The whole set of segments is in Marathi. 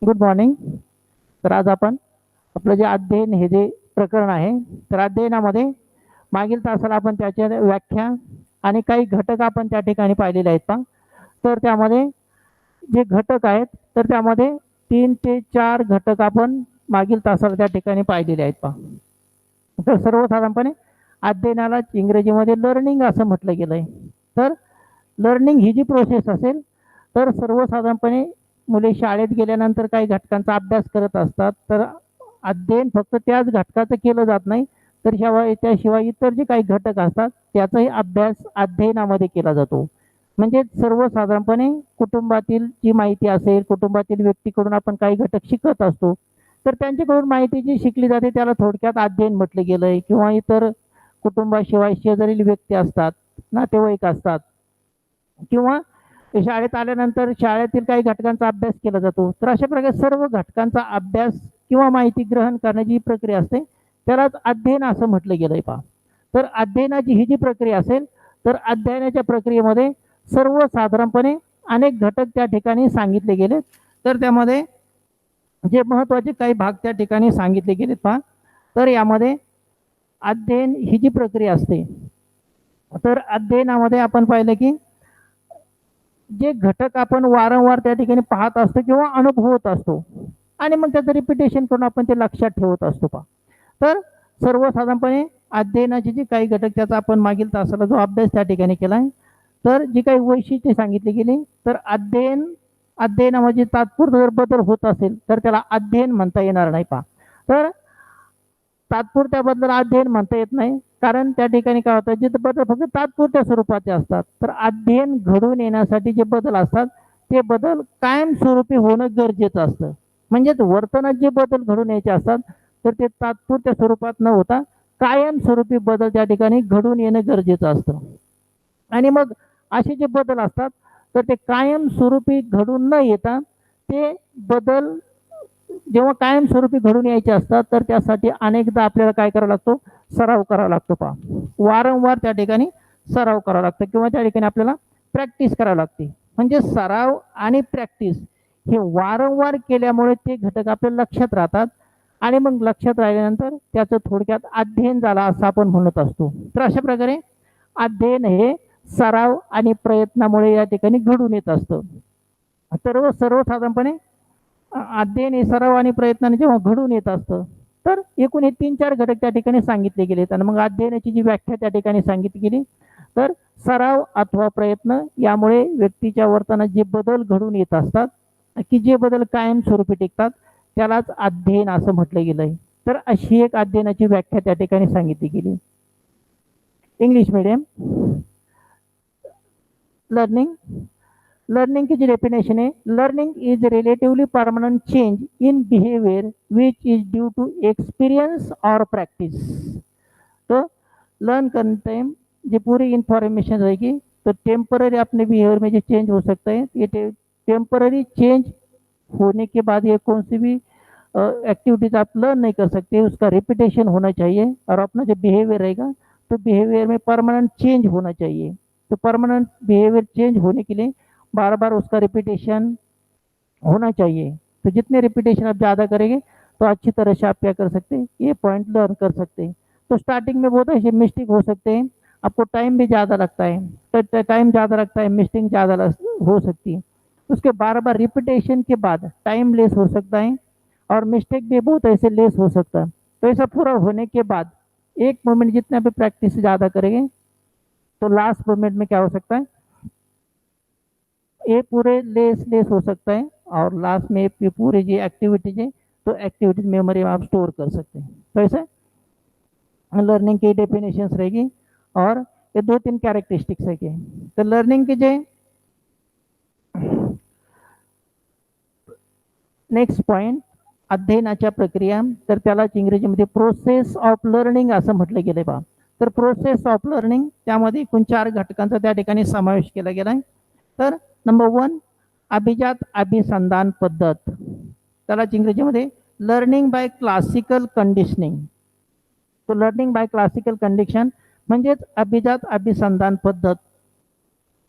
Good morning. तर आज आपण आपलं जे अध्ययन हे जे प्रकरण आहे, तर अध्ययनामध्ये मागील तासाला आपण त्याच्या व्याख्या आणि काही घटक आपण त्या ठिकाणी पाहिलेले आहेत पहा. तर त्यामध्ये जे घटक आहेत, तर त्यामध्ये 3 ते 4 घटक आपण मागील तासाला त्या ठिकाणी पाहिलेले आहेत पहा. तर सर्वसाधारणपणे अध्ययनाला इंग्रजीमध्ये लर्निंग असं म्हटलं गेलं आहे. तर लर्निंग ही जी प्रोसेस असेल, तर सर्वसाधारणपणे मुले शाळेत गेल्यानंतर काही घटकांचा अभ्यास करत असतात. तर अध्ययन फक्त त्याच घटकाचं केलं जात नाही, तर त्याशिवाय इतर जे काही घटक असतात त्याचाही अभ्यास अध्ययनामध्ये केला जातो. म्हणजे सर्वसाधारणपणे कुटुंबातील जी माहिती असेल, कुटुंबातील व्यक्तीकडून आपण काही घटक शिकत असतो, तर त्यांच्याकडून माहिती जी शिकली जाते त्याला थोडक्यात अध्ययन म्हटलं गेलंय. किंवा इतर कुटुंबाशिवाय शेजारील व्यक्ती असतात, नातेवाईक असतात, किंवा शाळेत आल्यानंतर शाळेतील काही घटकांचा अभ्यास केला जातो. तर अशा प्रकारे सर्व घटकांचा अभ्यास किंवा माहिती ग्रहण करण्याची जी प्रक्रिया असते त्यालाच अध्ययन असं म्हटलं गेलंय पहा. तर अध्ययनाची ही जी प्रक्रिया असेल, तर अध्ययनाच्या प्रक्रियेमध्ये सर्वसाधारणपणे अनेक घटक त्या ठिकाणी सांगितले गेले. तर त्यामध्ये जे महत्त्वाचे काही भाग त्या ठिकाणी सांगितले गेलेत पहा. तर यामध्ये अध्ययन ही जी प्रक्रिया असते, तर अध्ययनामध्ये आपण पाहिलं की जे घटक आपण वारंवार त्या ठिकाणी पाहत असतो किंवा अनुभवत असतो आणि मग त्याचं रिपिटेशन करून आपण ते लक्षात ठेवत असतो पहा. तर सर्वसाधारणपणे अध्ययनाचे जे काही घटक त्याचा आपण मागील तासाला जो अभ्यास त्या ठिकाणी केला आहे, तर जी काही वैशिष्ट्ये सांगितली गेली, तर अध्ययनामध्ये तात्पुरता जर बदल होत असेल तर त्याला अध्ययन म्हणता येणार नाही पहा. तर तात्पुरत्या बदलाला अध्ययन म्हणता येत नाही, कारण त्या ठिकाणी काय होतं, जे बदल फक्त तात्पुरत्या स्वरूपाचे असतात. तर अध्ययन घडून येण्यासाठी जे बदल असतात ते बदल कायमस्वरूपी होणं गरजेचं असतं. म्हणजेच वर्तनात जे बदल घडून यायचे असतात तर ते तात्पुरत्या स्वरूपात न होता कायमस्वरूपी बदल त्या ठिकाणी घडून येणं गरजेचं असतं. आणि मग असे जे बदल असतात तर ते कायमस्वरूपी घडून न येता ते बदल जेव्हा कायमस्वरूपी घडून यायचे असतात तर त्यासाठी अनेकदा आपल्याला काय करावं लागतो, सराव करावा लागतो पहा. वारंवार त्या ठिकाणी सराव करावा लागतो किंवा त्या ठिकाणी आपल्याला प्रॅक्टिस करावी लागते. म्हणजे सराव आणि प्रॅक्टिस हे वारंवार केल्यामुळे ते घटक आपल्या लक्षात राहतात आणि मग लक्षात राहिल्यानंतर त्याचं थोडक्यात अध्ययन झाला असं आपण म्हणत असतो. तर अशा प्रकारे अध्ययन हे सराव आणि प्रयत्नामुळे या ठिकाणी घडून येत असतं. तर सर्वसाधारणपणे अध्ययन हे सराव आणि प्रयत्नाने जेव्हा घडून येत असतं, तर एकूण हे 3-4 घटक त्या ठिकाणी सांगितले गेलेत. आणि मग अध्ययनाची जी व्याख्या त्या ठिकाणी सांगितली गेली, तर सराव अथवा प्रयत्न यामुळे व्यक्तीच्या वर्तनात जे बदल घडून येत असतात की जे बदल कायमस्वरूपी टिकतात त्यालाच अध्ययन असं म्हटलं गेलंय. तर अशी एक अध्ययनाची व्याख्या त्या ठिकाणी सांगितली गेली. इंग्लिश मीडियम लर्निंग की जो डेफिनेशन है, learning is relatively permanent change in behaviour which is due to experience और प्रैक्टिस. तो लर्न करने टाइम जो पूरी इंफॉर्मेशन रहेगी तो टेम्पररी अपने बिहेवियर में जो चेंज हो सकता है, ये टेम्पररी चेंज होने के बाद ये कौन सी भी एक्टिविटीज आप लर्न नहीं कर सकते, उसका रिपीटेशन होना चाहिए. और अपना जो बिहेवियर रहेगा तो बिहेवियर में परमानेंट चेंज होना चाहिए. तो परमानेंट बिहेवियर चेंज होने के लिए बार बार उसका रिपीटेशन होना चाहिए. तो जितने रिपीटेशन आप ज़्यादा करेंगे तो अच्छी तरह से आप क्या कर सकते हैं, ये पॉइंट लर्न कर सकते हैं. तो स्टार्टिंग में बहुत ऐसे मिस्टेक हो सकते हैं, आपको टाइम भी ज़्यादा लगता है, तो टाइम ज़्यादा लगता है, मिस्टेक ज़्यादा हो सकती है. उसके बार बार रिपीटेशन के बाद टाइम लेस हो सकता है और मिस्टेक भी बहुत ऐसे लेस हो सकता है. तो ऐसा पूरा होने के बाद एक मोमेंट जितने आप प्रैक्टिस ज़्यादा करेंगे तो लास्ट मोमेंट में क्या हो सकता है, ये पूरे लेस हो सकता है और लास्ट में ये पूरे जो एक्टिविटीज है तो एक्टिविटीज मेमोरी में आप स्टोर कर सकते हैं. तो ऐसे लर्निंग की डेफिनेशंस रहेगी और ये 2-3 कैरेक्टरिस्टिक्स है. तो लर्निंग की जो नेक्स्ट पॉइंट अध्ययनाच्या प्रक्रिया, तर त्यालाच इंग्रजीमध्ये प्रोसेस ऑफ लर्निंग असं म्हटलं गेलं बा. तर प्रोसेस ऑफ लर्निंग त्यामध्ये एकूण 4 घटकांचा त्या ठिकाणी समावेश केला गेला आहे. तर नंबर 1 अभिजात अभिसंधान पद्धत, त्यालाच इंग्रजीमध्ये लर्निंग बाय क्लासिकल कंडिशनिंग. तो लर्निंग बाय क्लासिकल कंडिशन म्हणजेच अभिजात अभिसंधान पद्धत.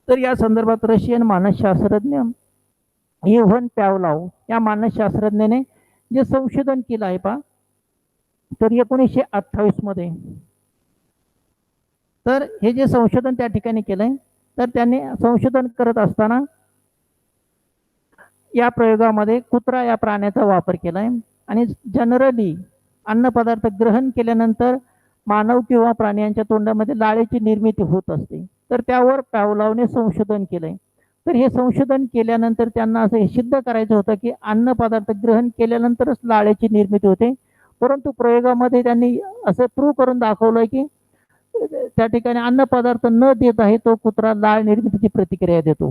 तर या संदर्भात रशियन मानसशास्त्रज्ञ इव्हन पॅवलाव या मानसशास्त्रज्ञाने जे संशोधन केलं आहे पहा, तर 1928 मध्ये, तर हे जे संशोधन त्या ठिकाणी केलंय, तर त्यांनी संशोधन करत असताना या प्रयोगामध्ये कुत्रा या प्राण्याचा वापर केलाय आणि जनरली अन्नपदार्थ ग्रहण केल्यानंतर मानव किंवा प्राण्यांच्या तोंडामध्ये लाळेची निर्मिती होत असते, तर त्यावर पॅवलॉवने संशोधन केलंय. तर हे संशोधन केल्यानंतर त्यांना असं हे सिद्ध करायचं होतं की अन्न पदार्थ ग्रहण केल्यानंतरच लाळेची निर्मिती होते, परंतु प्रयोगामध्ये त्यांनी असं प्रूव्ह करून दाखवलंय की त्या ठिकाणी अन्न पदार्थ न देताही तो कुत्रा लाळ निर्मितीची प्रतिक्रिया देतो.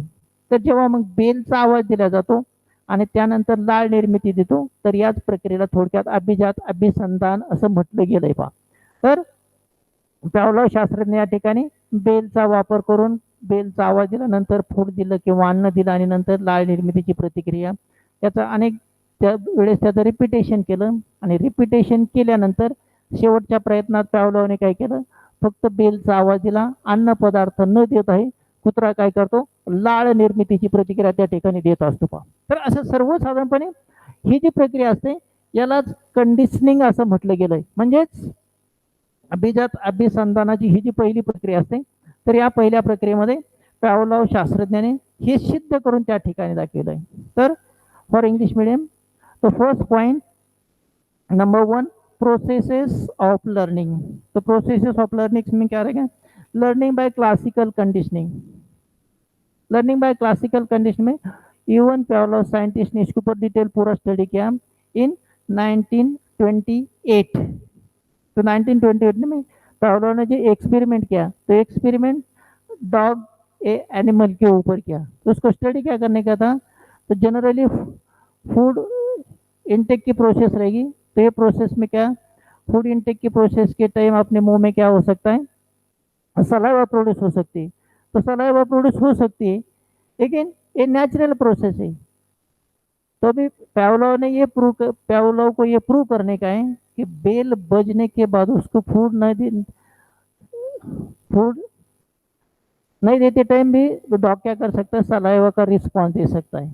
तर जेव्हा मग बेलचा आवाज दिला जातो आणि त्यानंतर लाळ निर्मिती देतो, तर याच प्रक्रियेला थोडक्यात अभिजात अभिसंधान असं म्हटलं गेलंय पहा. तर पॅवलॉव शास्त्रज्ञ या ठिकाणी बेलचा वापर करून बेलचा आवाज दिला, नंतर फूड दिलं किंवा अन्न दिलं आणि नंतर लाळ निर्मितीची प्रतिक्रिया, त्याचा अनेक त्या वेळेस त्याचं रिपिटेशन केलं आणि रिपिटेशन केल्यानंतर शेवटच्या प्रयत्नात पॅवलॉवने काय केलं, फक्त बेलचा आवाज दिला, अन्न पदार्थ न देत आहे कुत्रा काय करतो, लाळ निर्मितीची प्रतिक्रिया त्या ठिकाणी देत असतो पहा. तर असं सर्वसाधारणपणे ही जी प्रक्रिया असते यालाच कंडिशनिंग असं म्हटलं गेलंय. म्हणजेच अभिजात अभिसंधानाची ही जी पहिली प्रक्रिया असते, तर या पहिल्या प्रक्रियेमध्ये पॅवलॉव शास्त्रज्ञाने हे सिद्ध करून त्या ठिकाणी दाखवलंय. तर फॉर इंग्लिश मीडियम, तो first point number 1, processes of learning. तो प्रोसेसेस ऑफ लर्निंग में क्या रहेगा, learning by classical conditioning. Learning bye classical condition में इवन पॅवलॉव साइंटिस्ट ने इसके ऊपर डिटेल पूरा स्टडी किया इन 1928. तो 1928 में पॅवलॉव ने जो एक्सपेरिमेंट किया, तो एक्सपेरिमेंट डॉग एनिमल के ऊपर किया. तो उसको स्टडी क्या करने का था, तो जनरली फूड इनटेक की प्रोसेस रहेगी, तो ये प्रोसेस में क्या, फूड इनटेक की प्रोसेस के टाइम अपने मुंह में क्या हो सकता है, सलाइवा प्रोड्यूस हो सकती है. तो सलाइवा प्रोड्यूस हो सकती है, लेकिन ये नेचुरल प्रोसेस है. तो अभी पॅवलॉव को ये प्रूव करने का है कि बेल बजने के बाद उसको फूड नहीं देते टाइम भी डॉग क्या कर सकता है, सलाइवा का रिस्पॉन्स दे सकता है.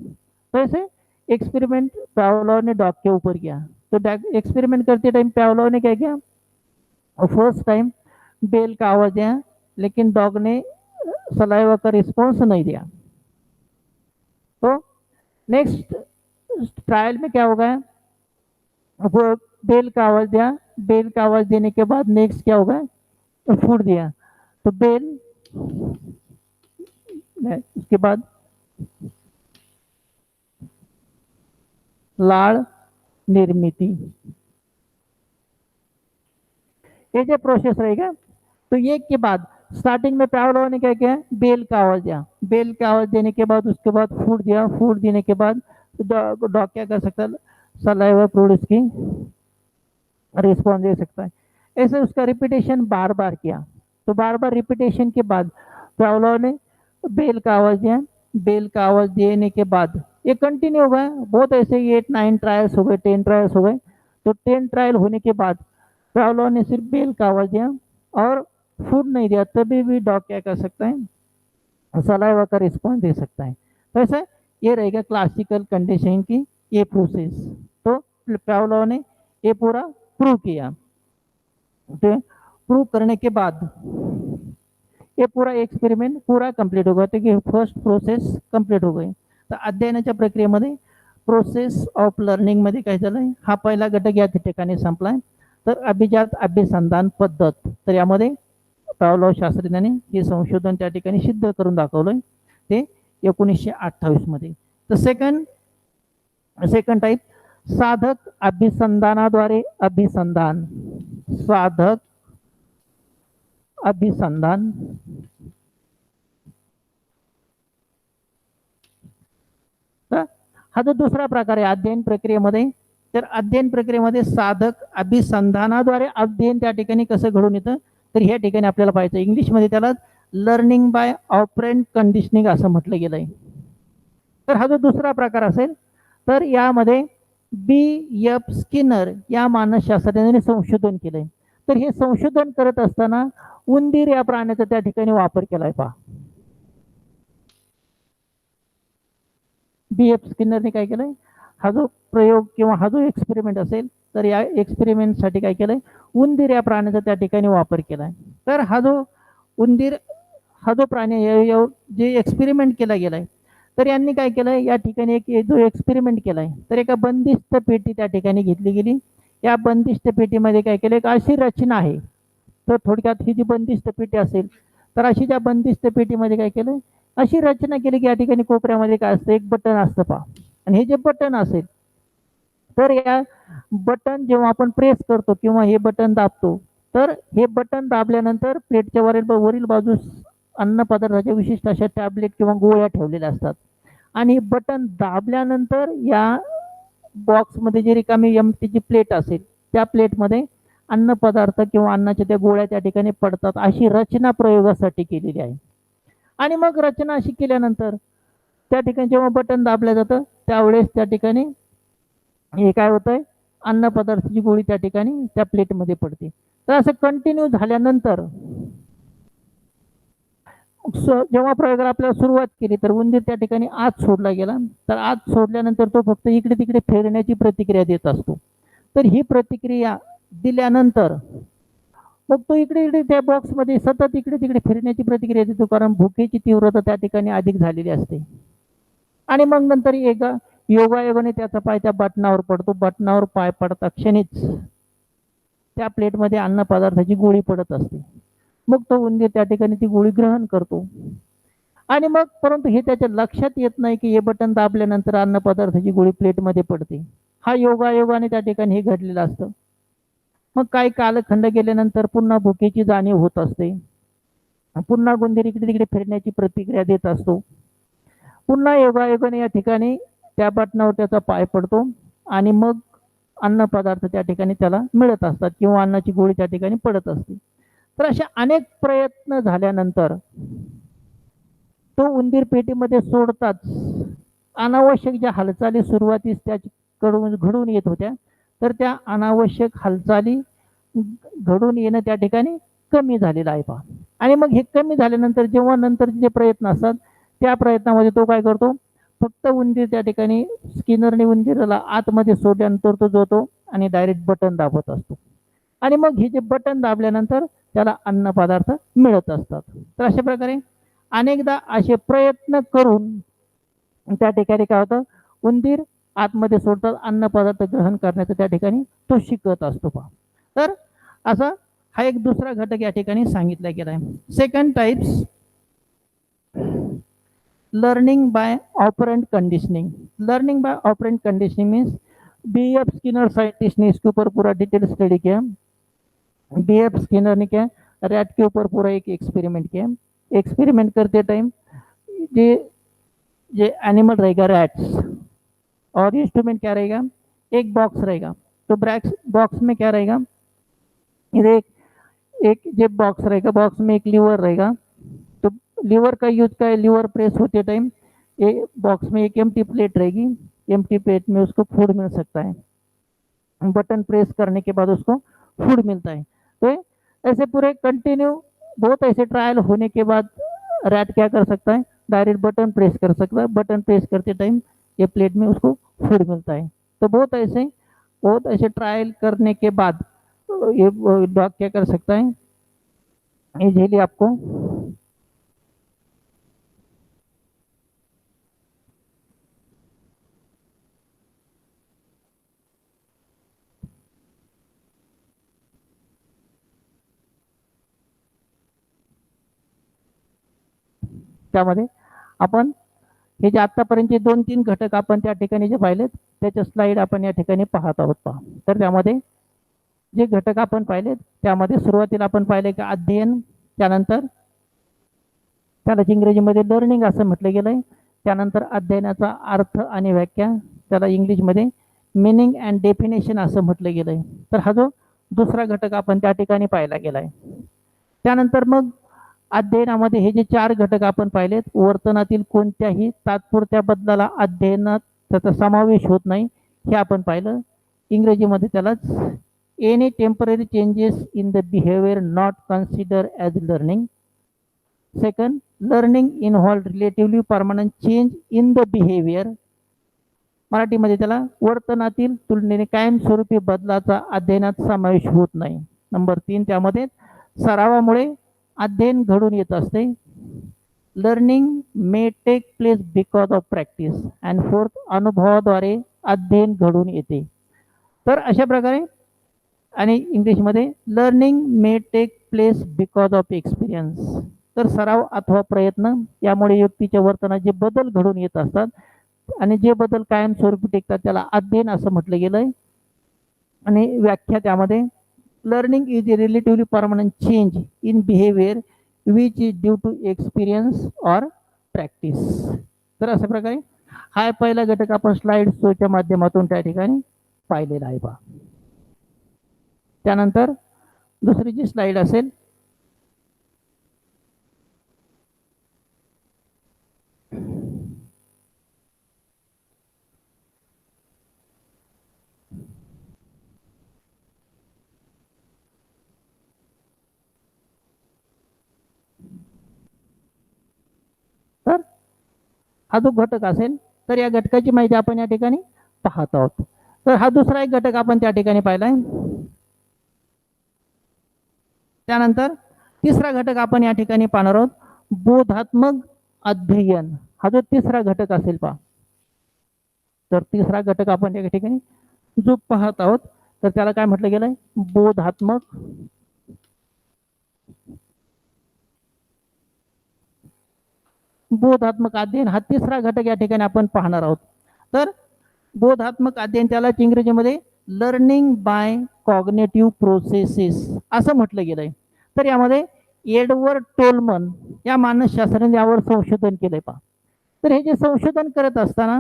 तो ऐसे एक्सपेरिमेंट पॅवलॉव ने डॉग के ऊपर किया. तो एक्सपेरिमेंट करते टाइम पॅवलॉव ने क्या किया, फर्स्ट टाइम बेल का आवाज दिया, लेकिन डॉग ने सलाइवा का रिस्पॉन्स नहीं दिया. तो नेक्स्ट ट्रायल में क्या होगा, वो बेल का आवाज दिया, बेल का आवाज देने के बाद नेक्स्ट क्या होगा, तो फूड दिया, तो बेल, उसके बाद लाड़ निर्मिती. ये जो प्रोसेस रहेगा, तो ये के बाद स्टार्टिंग में पॅवलॉव ने क्या किया, बेल का आवाज दिया, बेल का आवाज देने के बाद उसके बाद फूड दिया, फूड देने के बाद डॉग क्या कर सकता है, सलाइवा प्रोड्यूस की रिस्पॉन्स दे सकता है. ऐसे उसका रिपीटेशन बार बार किया. तो बार बार रिपीटेशन के बाद पॅवलॉव ने बेल का आवाज दिया, बेल का आवाज देने के बाद ये कंटिन्यू हो गया. बहुत ऐसे 8-9 ट्रायल्स हो गए, 10 ट्रायल्स हो गए. तो 10 ट्रायल होने के बाद पॅवलॉव ने सिर्फ बेल का आवाज दिया और फूड नहीं दिया, तभी भी डॉग क्या कर सकता है, सलाइवा का रिस्पॉन्स दे सकता है. तो ऐसा ये रहेगा क्लासिकल कंडीशनिंग की ये प्रोसेस. तो पॅवलॉव ने ये पूरा प्रूव किया. तो प्रूव करने के बाद ये पूरा एक्सपेरिमेंट पूरा कंप्लीट हो गया, तो कि फर्स्ट प्रोसेस कंप्लीट हो गई. तर अध्ययनाच्या प्रक्रियेमध्ये प्रोसेस ऑफ लर्निंग मध्ये काय झालंय, हा पहिला घटक या ठिकाणी संपलाय. तर अभिजात अभिसंधान पद्धत, तर यामध्ये पॅवलॉव शास्त्रज्ञाने हे संशोधन त्या ठिकाणी सिद्ध करून दाखवलंय ते 1928 मध्ये. तर सेकंड टाइप, साधक अभिसंधानाद्वारे अभिसंधान. साधक अभिसंधान. हा जो दुसरा प्रकार आहे अध्ययन प्रक्रियेमध्ये, तर अध्ययन प्रक्रियेमध्ये साधक अभिसंधानाद्वारे अध्ययन त्या ठिकाणी कसं घडून येतं, तर ह्या ठिकाणी आपल्याला पाहायचं. इंग्लिशमध्ये त्याला लर्निंग बाय ऑपरेंट कंडिशनिंग असं म्हटलं गेलंय. तर हा जो दुसरा प्रकार असेल, तर यामध्ये B.F. स्किनर या मानसशास्त्रज्ञाने संशोधन केलंय. तर हे संशोधन करत असताना उंदीर या प्राण्याचा त्या ठिकाणी वापर केलाय पहा. BF स्किनरने काय केलंय, हा जो प्रयोग किंवा हा जो एक्सपेरिमेंट असेल तर या एक्सपेरिमेंटसाठी काय केलंय, उंदीर या प्राण्याचा त्या ठिकाणी वापर केलाय. तर हा जो उंदीर, हा जो प्राणी जे एक्सपेरिमेंट केला गेलाय, तर यांनी काय केलंय, या ठिकाणी एक जो एक्सपेरिमेंट केलाय तर एका बंदिस्त पेटी त्या ठिकाणी घेतली गेली. या बंदिस्त पेटीमध्ये काय केलं, एक अशी रचना आहे. तर थोडक्यात ही जी बंदिस्त पेटी असेल तर अशी त्या बंदिस्त पेटीमध्ये काय केलं, अशी रचना केली की या ठिकाणी कोपऱ्यामध्ये काय असतं, एक बटन असतं पहा. आणि हे जे बटन असेल तर या बटन जेव्हा आपण प्रेस करतो किंवा हे बटन दाबतो, तर हे बटन दाबल्यानंतर प्लेटच्या वरील बाजूस अन्न पदार्थाच्या विशिष्ट अशा टॅबलेट किंवा गोळ्या ठेवलेल्या असतात. आणि बटन दाबल्यानंतर या बॉक्समध्ये जी रिकामी एमटीची प्लेट असेल त्या प्लेटमध्ये अन्न पदार्थ किंवा अन्नाच्या त्या गोळ्या त्या ठिकाणी पडतात. अशी रचना प्रयोगासाठी केलेली आहे. आणि मग रचना अशी केल्यानंतर त्या ठिकाणी जेव्हा बटन दाबलं जातं त्यावेळेस त्या ठिकाणी हे काय होतंय, अन्न पदार्थाची गोळी त्या ठिकाणी त्या प्लेटमध्ये पडते. तर असं कंटिन्यू झाल्यानंतर जेव्हा प्रयोगाला आपल्याला सुरुवात केली तर उंदीर त्या ठिकाणी आत सोडला गेला. तर आत सोडल्यानंतर तो फक्त इकडे तिकडे फिरण्याची प्रतिक्रिया देत असतो. तर ही प्रतिक्रिया दिल्यानंतर मग तो इकडे इकडे त्या बॉक्समध्ये सतत इकडे तिकडे फिरण्याची प्रतिक्रिया देतो, कारण भुकेची तीव्रता त्या ठिकाणी अधिक झालेली असते. आणि मग नंतर एका योगायोगाने त्याचा पाय त्या बटनावर पडतो. बटनावर पाय पडता क्षणीच त्या प्लेटमध्ये अन्न पदार्थाची गोळी पडत असते. मग तो उंदीर त्या ठिकाणी ती गोळी ग्रहण करतो. आणि मग परंतु हे त्याच्या लक्षात येत नाही की हे बटन दाबल्यानंतर अन्न पदार्थाची गोळी प्लेटमध्ये पडते. हा योगायोगाने त्या ठिकाणी हे घडलेलं असतं. मग काही कालखंड गेल्यानंतर पुन्हा भुकेची जाणीव होत असते. पुन्हा उंदीर इकडे तिकडे फिरण्याची प्रतिक्रिया देत असतो. पुन्हा योगायोगाने या ठिकाणी त्या बटनावर त्याचा पाय पडतो आणि मग अन्न पदार्थ त्या ठिकाणी त्याला मिळत असतात किंवा अन्नाची गोळी त्या ठिकाणी पडत असते. तर अशा अनेक प्रयत्न झाल्यानंतर तो उंदीर पेटीमध्ये सोडताच अनावश्यक ज्या हालचाली सुरुवातीस त्याच्याकडून घडून येत होत्या तर त्या अनावश्यक हालचाली घडून येणं त्या ठिकाणी कमी झालेलं आहे पहा. आणि मग हे कमी झाल्यानंतर जेव्हा नंतर जे प्रयत्न असतात त्या प्रयत्नामध्ये तो काय करतो, फक्त उंदीर त्या ठिकाणी स्किनरने उंदीराला आतमध्ये सोडल्यानंतर तो जातो आणि डायरेक्ट बटन दाबत असतो. आणि मग हे जे बटन दाबल्यानंतर त्याला अन्न पदार्थ मिळत असतात. तर अशा प्रकारे अनेकदा असे प्रयत्न करून त्या ठिकाणी काय होतं, उंदीर आतमध्ये सोडतात अन्न पदार्थ ग्रहण करण्याचं त्या ठिकाणी तो शिकत असतो पहा. तर असा हा एक दुसरा घटक या ठिकाणी सांगितला गेला आहे. Second types, learning by operant conditioning. Learning by operant conditioning means BF Skinner scientist ने इसके ऊपर पूरा डिटेल स्टडी किया. BF स्किनर ने क्या रैट के ऊपर पूरा एक एक्सपेरिमेंट किया. एक्सपेरिमेंट करते टाइम ये एनिमल रहेगा रैट्स और इंस्ट्रूमेंट क्या रहेगा, एक बॉक्स रहेगा. तो बॉक्स में क्या रहेगा, इधर एक जो बॉक्स रहेगा, बॉक्स में एक लीवर रहेगा. तो लीवर का यूज का है, लीवर प्रेस होते टाइम ये बॉक्स में एक एम्प्टी प्लेट रहेगी. एम्प्टी प्लेट में उसको फूड मिल सकता है. बटन प्रेस करने के बाद उसको फूड मिलता है. तो ऐसे पूरे कंटिन्यू बहुत ऐसे ट्रायल होने के बाद रैट क्या कर सकता है, डायरेक्ट बटन प्रेस कर सकता है. बटन प्रेस करते टाइम ये प्लेट में उसको फूड मिलता है. तो बहुत ऐसे ट्रायल करने के बाद ये डॉग क्या कर सकता है, इजीली आपको त्यामध्ये आपण हे जे आतापर्यंतचे 2-3 घटक आपण त्या ठिकाणी जे पाहिलेत त्याच्या स्लाइड आपण या ठिकाणी पाहत आहोत पहा. तर त्यामध्ये जे घटक आपण पाहिलेत त्यामध्ये सुरुवातीला आपण पाहिले की अध्ययन, त्यानंतर त्याला इंग्रजीमध्ये लर्निंग असं म्हटलं गेलंय. त्यानंतर अध्ययनाचा अर्थ आणि व्याख्या, त्याला इंग्लिशमध्ये मीनिंग अँड डेफिनेशन असं म्हटलं गेलंय. तर हा जो दुसरा घटक आपण त्या ठिकाणी पाहिला गेलाय. त्यानंतर मग अध्ययनामध्ये हे जे 4 घटक आपण पाहिलेत, वर्तनातील कोणत्याही तात्पुरत्या बदलाला अध्ययनात त्याचा समावेश होत नाही हे आपण पाहिलं. इंग्रजीमध्ये त्यालाच any temporary changes in the behaviour not consider as learning. Second, learning involve relatively permanent change in the behaviour मराठीमध्ये त्याला वर्तनातील तुलनेने कायमस्वरूपी बदलाचा अध्ययनात समावेश होत नाही. नंबर 3 त्यामध्ये सरावामुळे अध्ययन घडून येत असते. Learning may take place because of practice. And fourth अनुभवाद्वारे अध्ययन घडून येते. तर अशा प्रकारे आणि इंग्लिशमध्ये learning may take place because of experience. तर सराव अथवा प्रयत्न यामुळे व्यक्तीच्या वर्तनात जे बदल घडून येत असतात आणि जे बदल कायमस्वरूपी टिकतात त्याला अध्ययन असं म्हटलं गेलंय. आणि व्याख्या त्यामध्ये learning is a relatively permanent change in behaviour which is due to experience or practice. तर अशा प्रकारे हा पहिला घटक आपण स्लाइड शोच्या माध्यमातून त्या ठिकाणी पाहिलेला आहे पहा. त्यानंतर दुसरी जी स्लाइड असेल तर हा जो घटक असेल तर या घटकाची माहिती आपण या ठिकाणी पाहत आहोत. तर हा दुसरा एक घटक आपण त्या ठिकाणी पाहिलाय. त्यानंतर तिसरा घटक आपण या ठिकाणी पाहणार आहोत बोधात्मक अध्ययन. हा जो तिसरा घटक असेल पहा. तर तिसरा घटक आपण या ठिकाणी जो पाहत आहोत तर त्याला काय म्हटलं गेलंय बोधात्मक बोधात्मक अध्ययन हा तिसरा घटक या ठिकाणी आपण पाहणार आहोत. तर बोधात्मक अध्ययन त्याला इंग्रजीमध्ये लर्निंग बाय कॉग्नेटिव्ह प्रोसेसेस असं म्हटलं गेलंय. तर यामध्ये एडवर्ड टोलमन या मानसशास्त्राने यावर संशोधन केलंय पहा. तर हे जे संशोधन करत असताना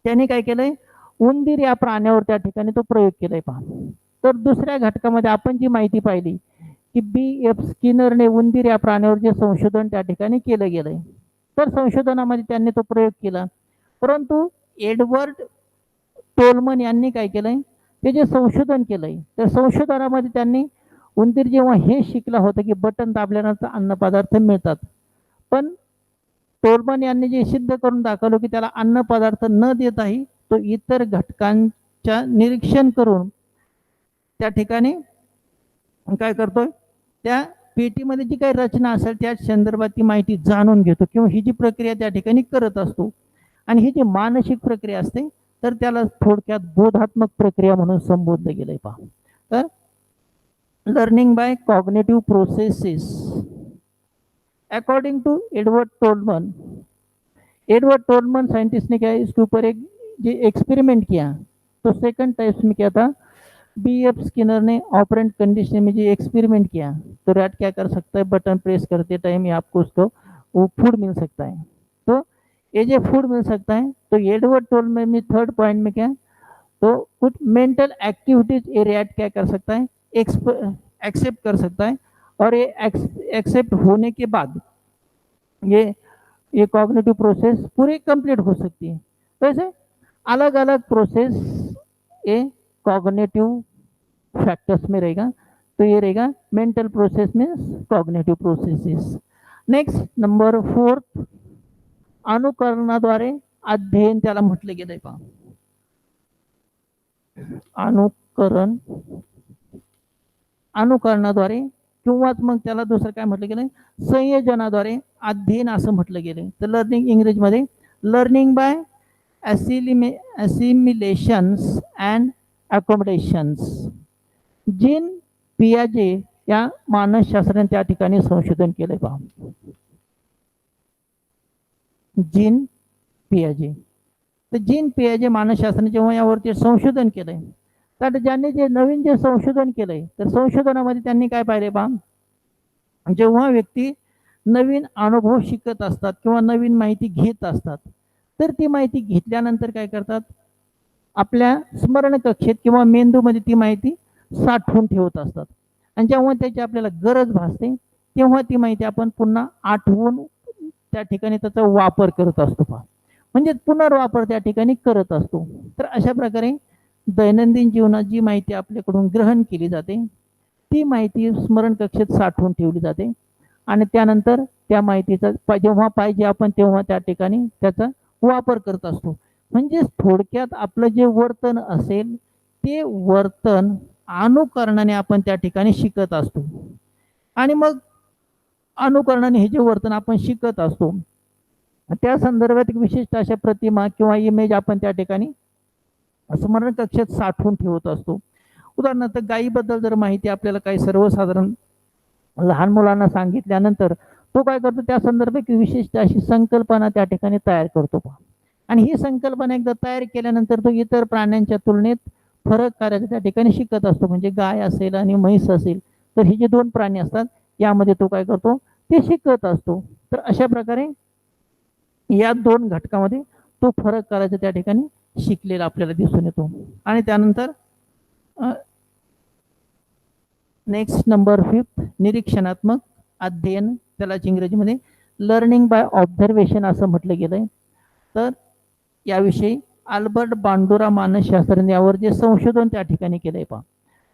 त्यांनी काय केलंय उंदीर या प्राण्यावर त्या ठिकाणी तो प्रयोग केलाय पहा. तर दुसऱ्या घटकामध्ये आपण जी माहिती पाहिली की B.F. स्किनरने उंदीर या प्राण्यावर जे संशोधन त्या ठिकाणी केलं गेलंय. तर संशोधनामध्ये त्यांनी तो प्रयोग केला. परंतु एडवर्ड टोलमन यांनी काय केलंय ते जे संशोधन केलंय त्या संशोधनामध्ये त्यांनी उंदीर जेव्हा हे शिकला होता की बटन दाबल्यानंतर अन्नपदार्थ मिळतात. पण टोलमन यांनी जे सिद्ध करून दाखवलं की त्याला अन्न पदार्थ न देताही तो इतर घटकांच्या निरीक्षण करून त्या ठिकाणी काय करतोय त्या पेटीमध्ये जी काही रचना असेल त्या संदर्भात ती माहिती जाणून घेतो किंवा ही जी प्रक्रिया त्या ठिकाणी करत असतो. आणि ही जी मानसिक प्रक्रिया असते तर त्याला थोडक्यात बोधात्मक प्रक्रिया म्हणून संबोधलं गेलंय पहा. तर learning by cognitive processes according to Edward Tolman scientist ने क्या इसके ऊपर एक जो एक्सपेरिमेंट किया तो सेकंड टाइप्स में क्या था B.F. स्किनर ने ऑपरेंट कंडीशन में जो एक्सपेरिमेंट किया तो रैट क्या कर सकता है बटन प्रेस करते टाइम आपको उसको वो फूड मिल सकता है. तो ये जो फूड मिल सकता है तो एडवर्ड टोलमन में थर्ड पॉइंट में क्या तो कुछ मेंटल एक्टिविटीज ये रैट क्या कर सकता है एक्सेप्ट कर सकता है. और ये एक्सेप्ट होने के बाद ये कॉग्निटिव प्रोसेस पूरी कंप्लीट हो सकती है. तो ऐसे अलग अलग प्रोसेस ये कॉग्निटिव फैक्टर्स में रहेगा. तो ये रहेगा मेंटल प्रोसेस में कॉग्निटिव प्रोसेसेस. नेक्स्ट नंबर 4 अनुकरणाद्वारे अध्ययन त्याला म्हटले गेलंय पहा. अनुकरणाद्वारे किंवा मग त्याला दुसरं काय म्हटलं गेलंय संयोजनाद्वारे अध्ययन असं म्हटलं गेलंय. तर लर्निंग इंग्रजीमध्ये लर्निंग बाय असिमिलेशन्स अँड अकोमोडेशन्स. जीन पियाजे या मानसशास्त्राने त्या ठिकाणी संशोधन केलंय पहा. जीन पियाजे. तर जीन पियाजे मानसशास्त्राने जेव्हा यावरती संशोधन केलंय तर ज्यांनी जे नवीन जे संशोधन केलंय तर संशोधनामध्ये त्यांनी काय पाहिले पहा जेव्हा व्यक्ती नवीन अनुभव शिकत असतात किंवा नवीन माहिती घेत असतात तर ती माहिती घेतल्यानंतर काय करतात आपल्या स्मरण कक्षेत किंवा मेंदूमध्ये ती माहिती साठवून ठेवत असतात. आणि जेव्हा त्याची आपल्याला गरज भासते तेव्हा ती माहिती आपण पुन्हा आठवून त्या ठिकाणी त्याचा वापर करत असतो पहा. म्हणजे पुनर्वापर त्या ठिकाणी करत असतो. तर अशा प्रकारे दैनंदिन जीवनात जी माहिती आपल्याकडून ग्रहण केली जाते ती माहिती स्मरण कक्षेत साठवून ठेवली जाते आणि त्यानंतर त्या माहितीचा जेव्हा पाहिजे आपण तेव्हा त्या ठिकाणी त्याचा वापर करत असतो. म्हणजे थोडक्यात आपलं जे वर्तन असेल ते वर्तन अनुकरणाने आपण त्या ठिकाणी शिकत असतो. आणि मग अनुकरणाने हे जे वर्तन आपण शिकत असतो त्या संदर्भात एक विशिष्ट अशा प्रतिमा किंवा इमेज आपण त्या ठिकाणी स्मरण कक्षात साठवून ठेवत असतो. उदाहरणार्थ गायीबद्दल जर माहिती आपल्याला काही सर्वसाधारण लहान मुलांना सांगितल्यानंतर तो काय करतो, त्या संदर्भात विशिष्ट अशी संकल्पना त्या ठिकाणी तयार करतो. आणि ही संकल्पना एकदा तयार केल्यानंतर तो इतर प्राण्यांच्या तुलनेत फरक करायचा त्या ठिकाणी शिकत असतो. म्हणजे गाय असेल आणि म्हैस असेल तर हे जे दोन प्राणी असतात यामध्ये तो काय करतो, ते शिकत असतो. तर अशा प्रकारे या दोन घटकामध्ये तो फरक करायचा त्या ठिकाणी शिकलेला आपल्याला दिसून येतो. आणि त्यानंतर नेक्स्ट नंबर 5 निरीक्षणात्मक अध्ययन, त्याला इंग्रजीमध्ये लर्निंग बाय ऑब्झर्वेशन असं म्हटलं गेलंय. तर याविषयी अल्बर्ट बांडुरा मानसशास्त्रज्ञ यावर जे संशोधन त्या ठिकाणी केलंय पहा.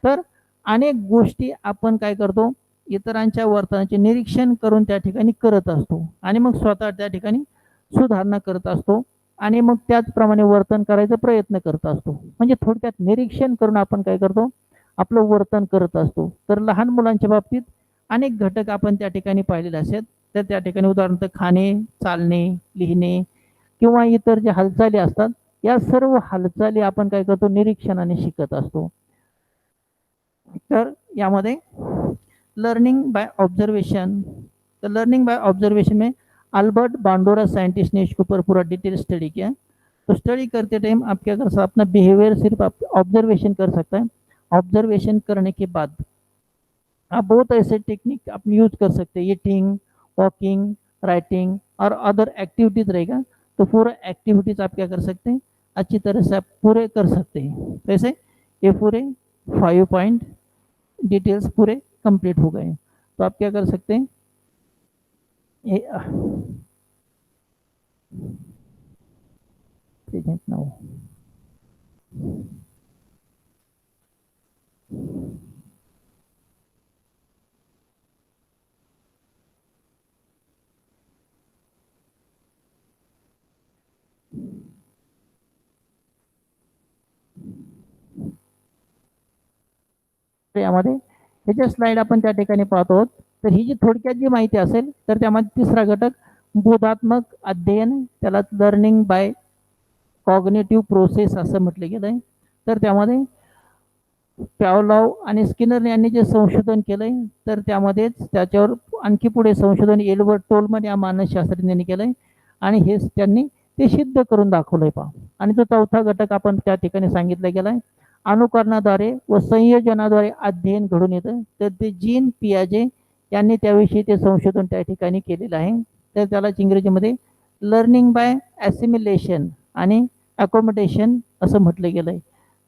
तर अनेक गोष्टी आपण काय करतो, इतरांच्या वर्तनाचे निरीक्षण करून त्या ठिकाणी करत असतो आणि मग स्वतः त्या ठिकाणी सुधारणा करत असतो आणि मग त्याचप्रमाणे वर्तन करायचा प्रयत्न करत असतो. म्हणजे थोडक्यात निरीक्षण करून आपण काय करतो, आपलं वर्तन करत असतो. तर लहान मुलांच्या बाबतीत अनेक घटक आपण त्या ठिकाणी पाहिलेले असतात. तर त्या ठिकाणी उदाहरणार्थ खाणे, चालणे, लिहिणे किंवा इतर जे हालचाली असतात या सर्व हालचाली आपण काय करतो, निरीक्षणाने शिकत असतो. तर यामध्ये लर्निंग बाय ऑब्जर्वेशन, तो लर्निंग बाय ऑब्जर्वेशन में अल्बर्ट बांडोरा साइंटिस्ट ने इसके ऊपर पूरा डिटेल स्टडी किया। तो स्टडी करते टाइम आप क्या कर सकते, अपना बिहेवियर सिर्फ आप ऑब्जर्वेशन कर सकता है। ऑब्जर्वेशन करने के बाद आप बहुत ऐसे टेक्निक आप यूज कर सकते हैं, ईटिंग, वॉकिंग, राइटिंग और अदर एक्टिविटीज रहेगा। तो पूरा एक्टिविटीज आप क्या कर सकते हैं, अच्छी तरह से आप पूरे कर सकते हैं। वैसे ये पूरे 5 पॉइंट डिटेल्स पूरे कंप्लीट हो गए। तो आप क्या कर सकते हैं, प्रेजेंट नाउ यामध्ये ह्याच्या स्लाइड आपण त्या ठिकाणी पाहतो। तर ही जी थोडक्यात जी माहिती असेल तर त्यामध्ये तिसरा घटक बोधात्मक अध्ययन, त्याला लर्निंग बाय कॉग्निटिव्ह प्रोसेस असं म्हटलं गेलंय। तर त्यामध्ये पॅवलॉव आणि स्किनर यांनी जे संशोधन केलंय तर त्यामध्येच त्याच्यावर आणखी पुढे संशोधन एल्बर्ट टोलमन या मानसशास्त्रज्ञांनी केलंय आणि हे त्यांनी ते सिद्ध करून दाखवलंय पहा। आणि तो चौथा घटक आपण त्या ठिकाणी सांगितला गेलाय, अनुकरणाद्वारे व संयोजनाद्वारे अध्ययन घडून येतं। तर ते जीन पियाजे यांनी त्याविषयी ते संशोधन त्या ठिकाणी केलेलं आहे। तर त्याला इंग्रजीमध्ये लर्निंग बाय ॲसिमिलेशन आणि अकोमोडेशन असं म्हटलं गेलंय।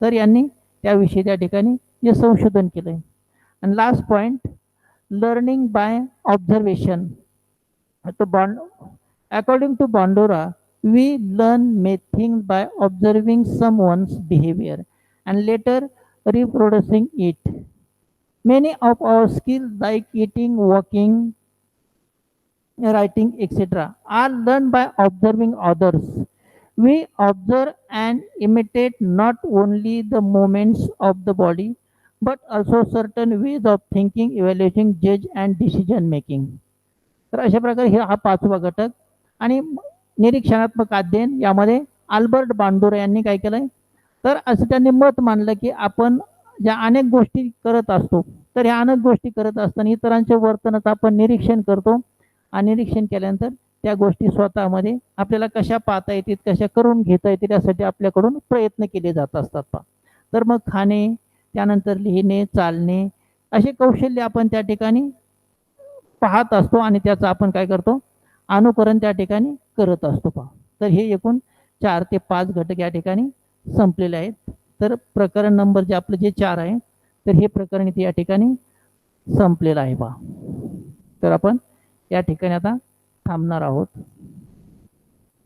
तर यांनी त्याविषयी त्या ठिकाणी जे संशोधन केलंय। आणि last point learning by observation. तो bond according to Bandura we learn many things by observing someone's behavior and later reproducing it. Many of our skills like eating, walking, writing, etc. are learned by observing others. We observe and imitate not only the movements of the body but also certain ways of thinking, evaluating, judge and decision making. तर अशा प्रकारे हा पाचवा घटक। आणि निरीक्षणात्मक अध्ययन यामध्ये अल्बर्ट बांडुरा यांनी काय केलंय, तर असं त्यांनी मत मांडलं की आपण ज्या अनेक गोष्टी करत असतो तर ह्या अनेक गोष्टी करत असताना इतरांचे वर्तनाचं आपण निरीक्षण करतो आणि निरीक्षण केल्यानंतर त्या गोष्टी स्वतःमध्ये आपल्याला कशा पाहता येतील, कशा करून घेता येतील यासाठी आपल्याकडून प्रयत्न केले जात असतात। तर मग खाणे, त्यानंतर लिहिणे, चालणे असे कौशल्य आपण त्या ठिकाणी पाहत असतो आणि त्याचं आपण काय करतो, अनुकरण त्या ठिकाणी करत असतो पहा। तर हे एकूण 4 ते 5 घटक या ठिकाणी संपलेले आहेत। तर प्रकरण नंबर जे आपलं जे 4 आहे तर हे प्रकरण इथे या ठिकाणी संपलेलं आहे पहा। तर आपण या ठिकाणी आता थांबणार आहोत।